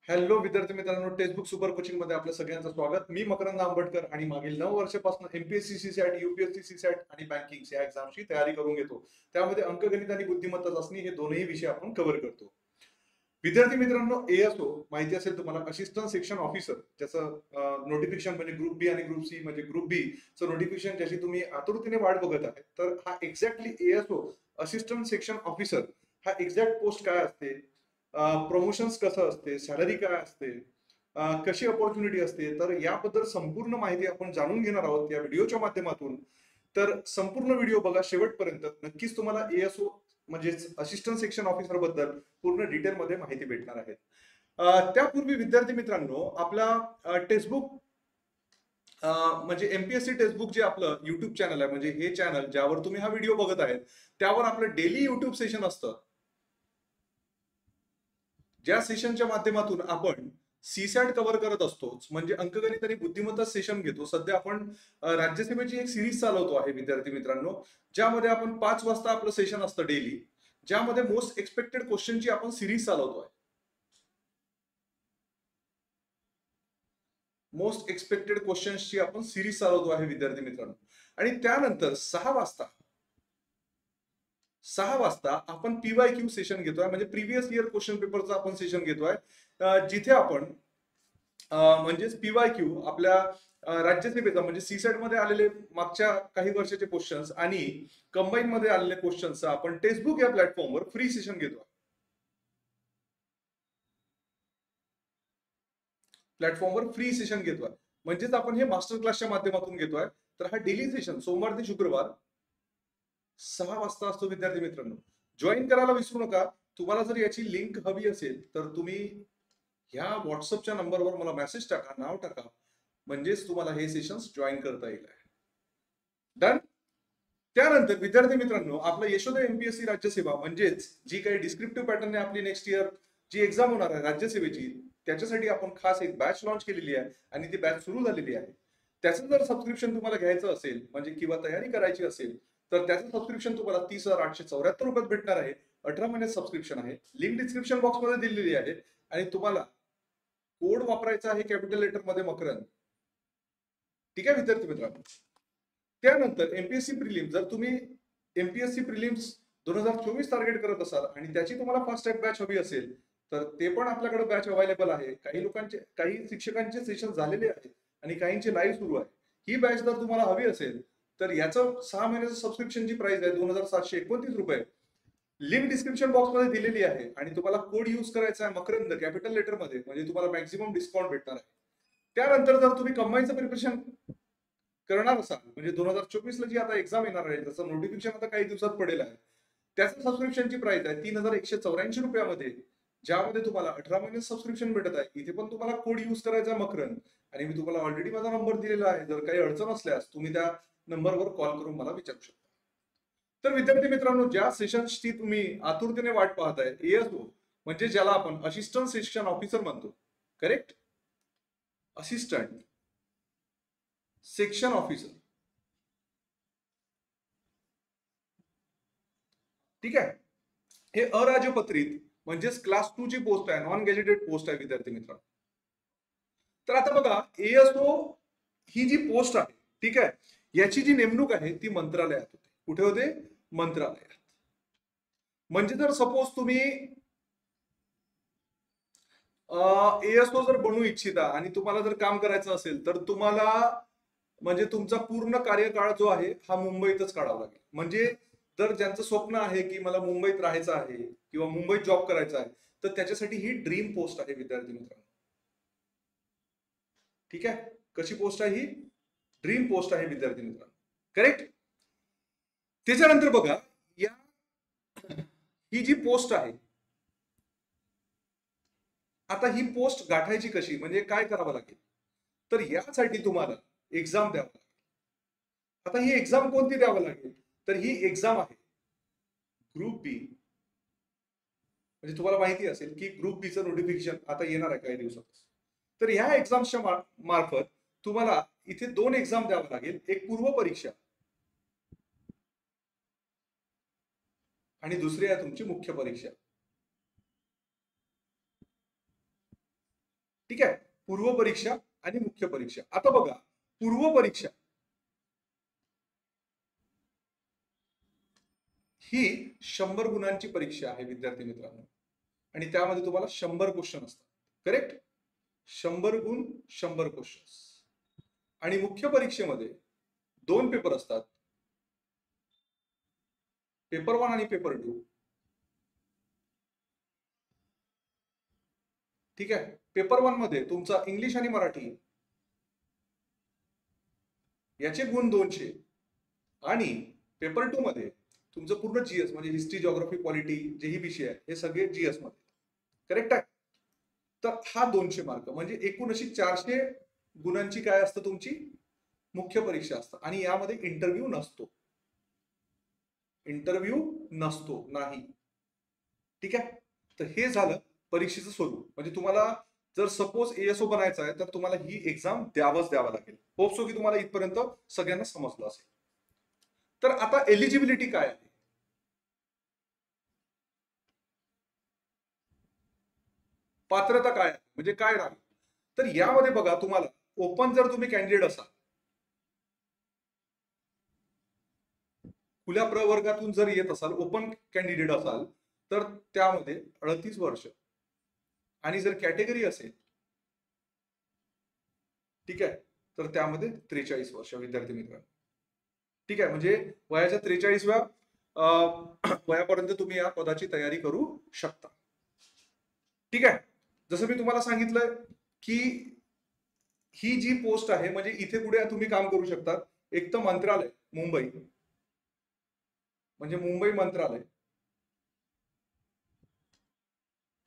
Hello विद्यार्थी मित्रांनो, textbook super coaching मध्ये आपल्या सगळ्यांचं स्वागत. मी मकरंद आंबटकर आणि मागील 9 वर्षापासून एमपीएससी सीसॅट, यूपीएससी सीसॅट आणि बँकिंग या एक्झामची तयारी करून घेतो. त्यामध्ये अंकगणित आणि बुद्धिमत्ता चाचणी हे दोनही विषय आपण कव्हर करतो. विद्यार्थी मित्रांनो, एएसओ माहिती असेल तुम्हाला, असिस्टंट सेक्शन ऑफिसर, ज्याचं नोटिफिकेशन म्हणजे ग्रुप बी आणि ग्रुप सी म्हणजे ग्रुप बी चं नोटिफिकेशन ज्याची तुम्ही आतुरतेने वाट बघत आहे. तर हा exactly ASO assistant section officer हा एक्झॅक्ट पोस्ट काय असते, प्रमोशन्स कसं असते, सॅलरी काय असते, कशी अपॉर्च्युनिटी असते, तर याबद्दल संपूर्ण माहिती आपण जाणून घेणार आहोत या व्हिडिओच्या माध्यमातून. तर संपूर्ण व्हिडिओ बघा शेवटपर्यंत. नक्कीच तुम्हाला एएसओ म्हणजेच असिस्टंट सेक्शन ऑफिसर बद्दल पूर्ण डिटेलमध्ये माहिती भेटणार आहे. त्यापूर्वी विद्यार्थी मित्रांनो, आपला टेक्स्टबुक म्हणजे एमपीएससी टेक्स्टबुक जे आपलं युट्यूब चॅनल आहे, म्हणजे हे चॅनल ज्यावर तुम्ही हा व्हिडिओ बघत आहेत, त्यावर आपलं डेली युट्यूब सेशन असतं. ज्या सेशनच्या माध्यमातून आपण सीसॅट कव्हर करत असतो, म्हणजे अंकगणित आणि बुद्धिमत्ता सेशन घेतो. सध्या आपण राज्यसेवेची एक सिरीज चालवतो आहे विद्यार्थी मित्रांनो, ज्यामध्ये आपण 5 वाजता आपलं सेशन असतं डेली, ज्यामध्ये मोस्ट एक्सपेक्टेड क्वेश्चनची आपण सिरीज चालवतो आहे. मोस्ट एक्सपेक्टेड क्वेश्चन्सची आपण सिरीज चालवतो आहे विद्यार्थी मित्रांनो. आणि त्यानंतर 6 वाजता आपण पीवाय क्यू सेशन घेतोय, म्हणजे प्रिव्हियस इयर क्वेश्चन पेपरचं आपण सेशन घेतोय, जिथे आपण म्हणजेच पीवाय क्यू आपल्या राज्यसेवेचा म्हणजे सीसॅट मध्ये आलेले मागच्या काही वर्षाचे क्वेश्चन्स आणि कंबाईन मध्ये आलेले क्वेश्चन्स आपण टेक्स्टबुक या प्लॅटफॉर्मवर फ्री सेशन घेतोय. म्हणजेच आपण हे मास्टर क्लासच्या माध्यमातून घेतोय. तर हा डेली सेशन सोमवार ते शुक्रवार 6 वाजता असतो विद्यार्थी मित्रांनो. जॉईन करायला विसरू नका. तुम्हाला जर याची लिंक हवी असेल तर तुम्ही ह्या व्हॉट्सअपच्या नंबरवर मला मेसेज टाका, नाव टाका, म्हणजेच तुम्हाला हे सेशन्स जॉईन करता येईल. डन. त्यानंतर विद्यार्थी मित्रांनो, आपलं यशोदा एमपीएससी राज्यसेवा म्हणजेच जी काही डिस्क्रिप्टिव्ह पॅटर्न आपली नेक्स्ट इयर जी एक्झाम होणार आहे राज्यसेवेची, त्याच्यासाठी आपण खास एक बॅच लॉन्च केलेली आहे आणि ती बॅच सुरू झालेली आहे. त्याचं जर सबस्क्रिप्शन तुम्हाला घ्यायचं असेल म्हणजे किंवा तयारी करायची असेल तर त्याचं सबस्क्रिप्शन तुम्हाला 30,874 रुपयात भेटणार आहे. 18 महिन्यात सबस्क्रिप्शन आहे. लिंक डिस्क्रिप्शन बॉक्समध्ये दिलेली आहे आणि तुम्हाला कोड वापरायचा आहे कॅपिटल लेटर मध्ये मकरंद. ठीक आहे विद्यार्थी मित्रांनो. त्यानंतर एमपीएससी प्रिलिम्स, जर तुम्ही एमपीएससी प्रिलिम्स 2024 टार्गेट करत असाल आणि त्याची तुम्हाला फास्ट ट्रॅक बॅच हवी असेल तर ते पण आपल्याकडे बॅच अवेलेबल आहे. काही शिक्षकांचे सेशन झालेले आहेत आणि काहींचे लाईव्ह सुरू आहे. ही बॅच जर तुम्हाला हवी असेल तर याचं 6 महिन्याचं सबस्क्रिप्शनची प्राइस आहे 2,729 रुपये. लिंक डिस्क्रिप्शन बॉक्स मध्ये दिलेली आहे आणि तुम्हाला कोड यूज करायचा आहे मकरंद कॅपिटल लेटर मध्ये, म्हणजे तुम्हाला मॅक्झिमम डिस्काउंट भेटणार आहे. त्यानंतर जर तुम्ही कंबाईनचं प्रिपरेशन करणार असाल म्हणजे 2024 ला जी आता एक्झाम येणार आहे, त्याचं नोटिफिकेशन आता काही दिवसात पडेल आहे, त्याचं सबस्क्रिप्शनची प्राइस आहे 3,184 रुपयामध्ये, ज्यामध्ये तुम्हाला 18 महिने सबस्क्रिप्शन भेटत आहे. इथे पण तुम्हाला कोड यूज करायचा आहे मकरंद आणि मी तुम्हाला ऑलरेडी माझा नंबर दिलेला आहे. जर काही अडचण असल्यास तुम्ही त्या नंबरवर कॉल करून मला विचारू शकता. तर विद्यार्थी मित्रांनो, ज्या सेशन्सची तुम्ही आतुरतेने वाट पाहताय, एएसओ म्हणजे ज्याला आपण असिस्टंट सेक्शन ऑफिसर म्हणतो, करेक्ट, असिस्टंट सेक्शन ऑफिसर, ठीक आहे. हे अराजपत्रित म्हणजेच क्लास 2 ची पोस्ट आहे, नॉन गॅजेटेड पोस्ट आहे विद्यार्थी मित्रांनो. तर आता बघा, एएसओ ही जी पोस्ट आहे, ठीक आहे, याची जी नेमणूक आहे ती मंत्रालयात होते. कुठे होते? मंत्रालयात. म्हणजे जर सपोज तुम्ही एएसओ जर बनू इच्छिता आणि तुम्हाला जर काम करायचं असेल तर तुम्हाला म्हणजे तुमचा पूर्ण कार्यकाळ जो आहे हा मुंबईतच काढावा लागेल. म्हणजे जर ज्यांचं स्वप्न आहे की मला मुंबईत राहायचं आहे किंवा मुंबईत जॉब करायचा आहे तर त्याच्यासाठी ही ड्रीम पोस्ट आहे विद्यार्थी मित्रांनो. ठीक आहे, कशी पोस्ट आहे ही? ड्रीम पोस्ट आहे विद्यार्थी मित्रांनो, करेक्ट. त्याच्यानंतर बघा, या ही जी पोस्ट आहे, आता ही पोस्ट गाठायची कशी, म्हणजे काय करावं लागेल, तर यासाठी तुम्हाला एक्झाम द्यावं लागेल. आता ही एक्झाम कोणती द्यावं लागेल, तर ही एक्झाम आहे ग्रुप बी. म्हणजे तुम्हाला माहिती असेल की ग्रुप बीचं नोटिफिकेशन आता येणार आहे काही दिवसात. तर ह्या एक्झामच्या मार्फत तुम्हाला इथे 2 एक्झाम द्यावं लागेल. एक पूर्व परीक्षा आणि दुसरी आहे तुमची मुख्य परीक्षा. ठीक आहे, पूर्व परीक्षा आणि मुख्य परीक्षा. आता बघा, पूर्व परीक्षा ही 100 गुणांची परीक्षा आहे विद्यार्थी मित्रांनो, आणि त्यामध्ये तुम्हाला 100 क्वेश्चन असतात. करेक्ट? 100 गुण 100 क्वेश्चन. आणि मुख्य परीक्षेमध्ये 2 पेपर असतात, पेपर 1 आणि पेपर 2. ठीक आहे, पेपर 1 मध्ये तुमचा इंग्लिश आणि मराठी याचे गुण 200, आणि पेपर 2 मध्ये तुमचं पूर्ण जीएस म्हणजे हिस्ट्री, जिओग्राफी, पॉलिटी जेही विषय आहे हे सगळे जीएस मध्ये. करेक्ट आहे? तर हा 200 मार्क म्हणजे एकूण अशी 400 गुणांची काय असतं तुमची मुख्य परीक्षा असतं. आणि यामध्ये इंटरव्ह्यू नसतो, नाही. ठीक आहे, तर हे झालं परीक्षेचं स्वरूप. म्हणजे तुम्हाला जर सपोज एएसओ बनायचं आहे तर तुम्हाला ही एक्झाम द्यावं लागेल. होप सो की तुम्हाला इथपर्यंत सगळ्यांना समजलं असेल. तर आता एलिजिबिलिटी काय आहे, पात्रता काय आहे, म्हणजे काय राहील. तर यामध्ये बघा, तुम्हाला ओपन जर तुम्ही कॅन्डिडेट असाल, खुल्या प्रवर्गातून जर येत असाल, ओपन कॅन्डिडेट असाल, तर त्यामध्ये 38 वर्ष. आणि जर कॅटेगरी असेल, ठीक आहे, तर त्यामध्ये 43 वर्ष विद्यार्थी मित्रांनो. ठीक आहे, म्हणजे वयाच्या 43व्या वयापर्यंत तुम्ही या पदाची तयारी करू शकता. ठीक आहे, जसं मी तुम्हाला सांगितलं की ही जी पोस्ट आहे, म्हणजे इथे पुढे तुम्ही काम करू शकता. एक तर मंत्रालय मुंबई, म्हणजे मुंबई मंत्रालय.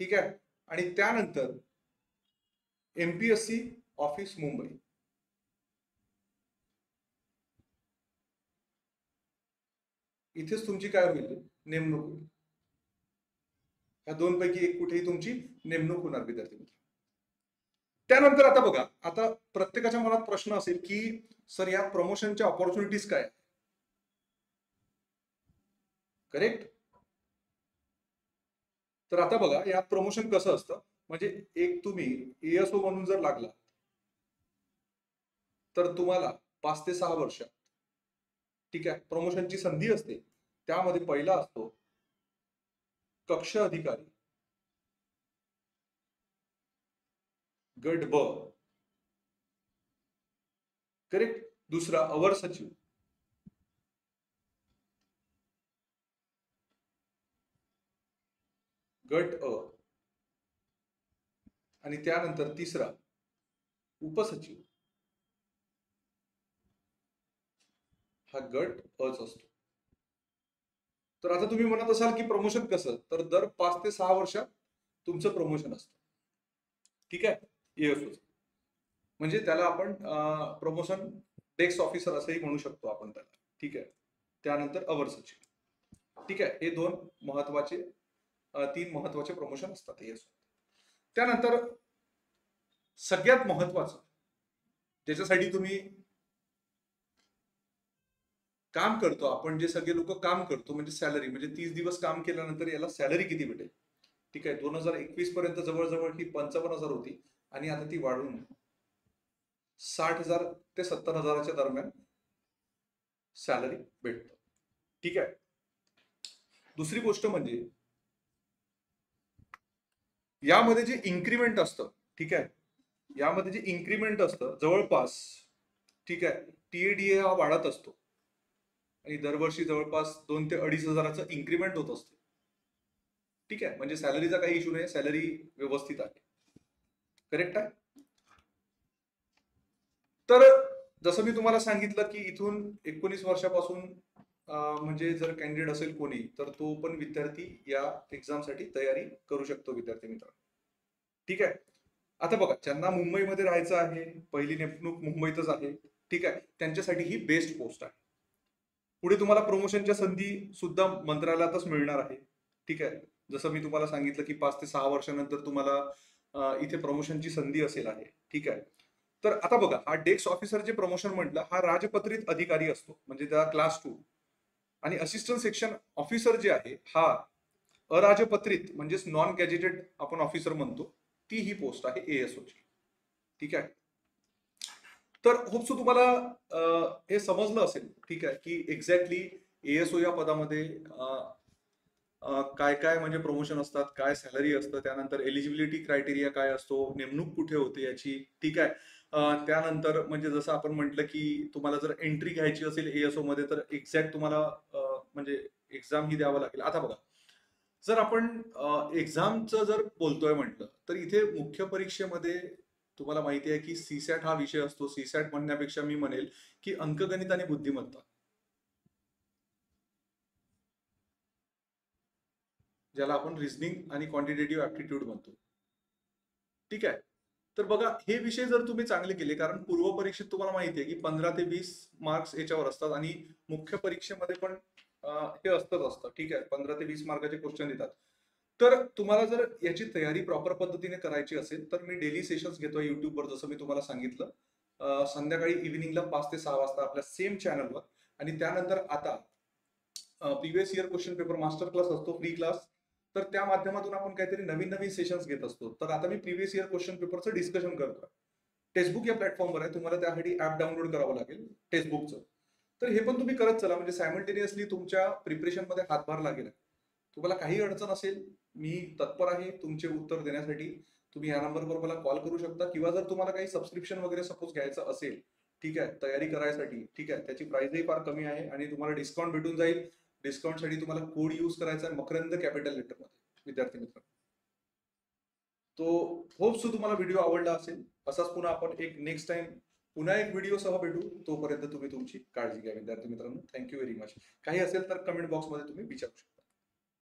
ठीक आहे, आणि त्यानंतर एमपीएससी ऑफिस मुंबई. इथेच तुमची काय होईल, नेमणूक होईल. या 2 पैकी एक कुठेही तुमची नेमणूक होणार विद्यार्थी मित्र. त्यानंतर आता बघा, आता प्रत्येकाच्या मनात प्रश्न असेल की सर या प्रमोशनच्या ऑपॉर्च्युनिटीज काय. करेक्ट? तर आता बघा, यात प्रमोशन कसं असतं, म्हणजे एक तुम्ही एएसओ म्हणून जर लागला तर तुम्हाला 5 ते 6 वर्ष, ठीक आहे, प्रमोशनची संधी असते. त्यामध्ये पहिला असतो कक्ष अधिकारी, गट ब. करेक्ट? दुसरा अवर सचिव, गट अ. आणि त्यानंतर तिसरा उपसचिव, हा गट अच असतो. तर आता तुम्ही म्हणत असाल की प्रमोशन कसं, तर दर 5 ते 6 वर्षात तुमचं प्रमोशन असतं. ठीक आहे, एएसओ. म्हणजे त्याला आपण प्रमोशन डेस्क ऑफिसर असंही म्हणू शकतो आपण त्याला. ठीक आहे, त्यानंतर अवर सचिव. ठीक आहे, हे 2 महत्वाचे 3 महत्वाचे प्रमोशन असतात एएसओ. त्यानंतर सगळ्यात महत्वाचं, ज्याच्यासाठी तुम्ही काम करतो, आपण जे सगळे लोक काम करतो, म्हणजे सॅलरी, म्हणजे 30 दिवस काम केल्यानंतर याला सॅलरी किती भेटेल. ठीक आहे, 2021 पर्यंत जवळजवळ ही 55,000 होती, आणि आता ती वाढून 60,000 ते 70,000च्या दरम्यान सॅलरी भेटतं. ठीक आहे, दुसरी गोष्ट म्हणजे यामध्ये जे इन्क्रीमेंट असतं, ठीक आहे, यामध्ये जे इन्क्रीमेंट असतं जवळपास, ठीक आहे, टीएडीए हा वाढत असतो, आणि दरवर्षी जवळपास 2 ते 2,500 इन्क्रीमेंट होत असते. ठीक आहे, म्हणजे सॅलरीचा काही इश्यू नाही, सॅलरी व्यवस्थित आहे. करेक्ट आहे? तर जसं मी तुम्हाला सांगितलं की इथून 19 वर्षापासून म्हणजे जर कॅन्डिडेट असेल कोणी, तर तो पण विद्यार्थी या एक्झामसाठी तयारी करू शकतो विद्यार्थी मित्र. ठीक आहे, आता बघा, ज्यांना मुंबईमध्ये राहायचं आहे, पहिली नेमणूक मुंबईतच आहे, ठीक आहे, त्यांच्यासाठी ही बेस्ट पोस्ट आहे. पुढे तुम्हाला प्रमोशनच्या संधी सुद्धा मंत्रालयातच मिळणार आहे. ठीक आहे, जसं मी तुम्हाला सांगितलं की 5 ते 6 वर्षानंतर तुम्हाला इथे प्रमोशनची संधी असेल आहे. ठीक आहे, तर आता बघा, हा डेस्क ऑफिसर जे प्रमोशन म्हटलं, हा राजपत्रित अधिकारी असतो, म्हणजे त्या क्लास 2. आणि असिस्टंट सेक्शन ऑफिसर जे आहे, हा अराजपत्रित म्हणजेच नॉन गॅजेटेड आपण ऑफिसर म्हणतो, ती ही पोस्ट आहे एएसओची. ठीक आहे. तर होपसो तुम्हाला हे समजलं असेल, ठीक आहे, की एक्झॅक्टली एएसओ या पदामध्ये काय काय म्हणजे प्रमोशन असतात, काय सॅलरी असतं, त्यानंतर एलिजिबिलिटी क्रायटेरिया काय असतो, नेमणूक कुठे होते याची, ठीक आहे. त्यानंतर म्हणजे जसं आपण म्हटलं की तुम्हाला जर एंट्री घ्यायची असेल एएसओ मध्ये तर एक्झॅक्ट तुम्हाला म्हणजे एक्झाम ही द्यावं लागेल. आता बघा, जर आपण एक्झामचं जर बोलतोय म्हटलं तर इथे मुख्य परीक्षेमध्ये तुम्हाला माहिती आहे की सीसॅट हा विषय असतो. सीसॅट म्हणण्यापेक्षा मी म्हणेल की अंकगणित आणि बुद्धिमत्ता, ज्याला आपण रिझनिंग आणि क्वांटिटेटिव्ह ऍप्टिट्यूड म्हणतो, ठीक आहे. तर बघा, हे विषय जर तुम्ही चांगले केले, कारण पूर्व परीक्षेत तुम्हाला माहिती आहे की 15 ते 20 मार्क्स याच्यावर असतात आणि मुख्य परीक्षेमध्ये पण हे असतं, ठीक आहे, 15 ते 20 मार्काचे क्वेश्चन येतात. तर तुम्हाला जर याची तयारी प्रॉपर पद्धतीने करायची असेल तर मी डेली सेशन्स घेतोय युट्यूबवर, जसं मी तुम्हाला सांगितलं. संध्याकाळी इव्हिनिंगला 5 ते 6 वाजता आपल्या सेम चॅनलवर. आणि त्यानंतर आता previous year question paper master class असतो, फ्री क्लास. तर त्या माध्यमातून आपण काहीतरी नवीन नवीन सेशन्स घेत असतो. तर आता मी प्रिव्हियस इयर क्वेश्चन पेपरचं डिस्कशन करतोय. टेक्स्टबुक या प्लॅटफॉर्मवर आहे, तुम्हाला त्यासाठी ऍप डाउनलोड करावं लागेल टेक्स्टबुकचं. तर हे पण तुम्ही करत चला, म्हणजे सायमल्टेनियसली तुमच्या प्रिपरेशनमध्ये हातभार लागेल. तुम्हाला काही अडचण असेल, मी तत्पर आहे तुमचे उत्तर देण्यासाठी. तुम्ही या नंबरवर मला कॉल करू शकता, किंवा जर तुम्हाला काही सबस्क्रिप्शन वगैरे सपोज घ्यायचं असेल, ठीक आहे, तयारी करायसाठी, ठीक आहे, त्याची प्राइसही फार कमी आहे आणि तुम्हाला डिस्काउंट भेटून जाईल. डिस्काउंटसाठी तुम्हाला कोड यूज करायचा आहे मकरंद कॅपिटल लेटरमध्ये, विद्यार्थी मित्र. तो होप सो तुम्हाला व्हिडिओ आवडला असेल. असाच पुन्हा आपण एक नेक्स्ट टाइम पुन्हा एक व्हिडिओ सह भेटू. तोपर्यंत तुम्ही तुमची काळजी घ्या विद्यार्थी मित्रांनो. Thank you very much. काही असेल तर कमेंट बॉक्समध्ये तुम्ही विचारू शकता.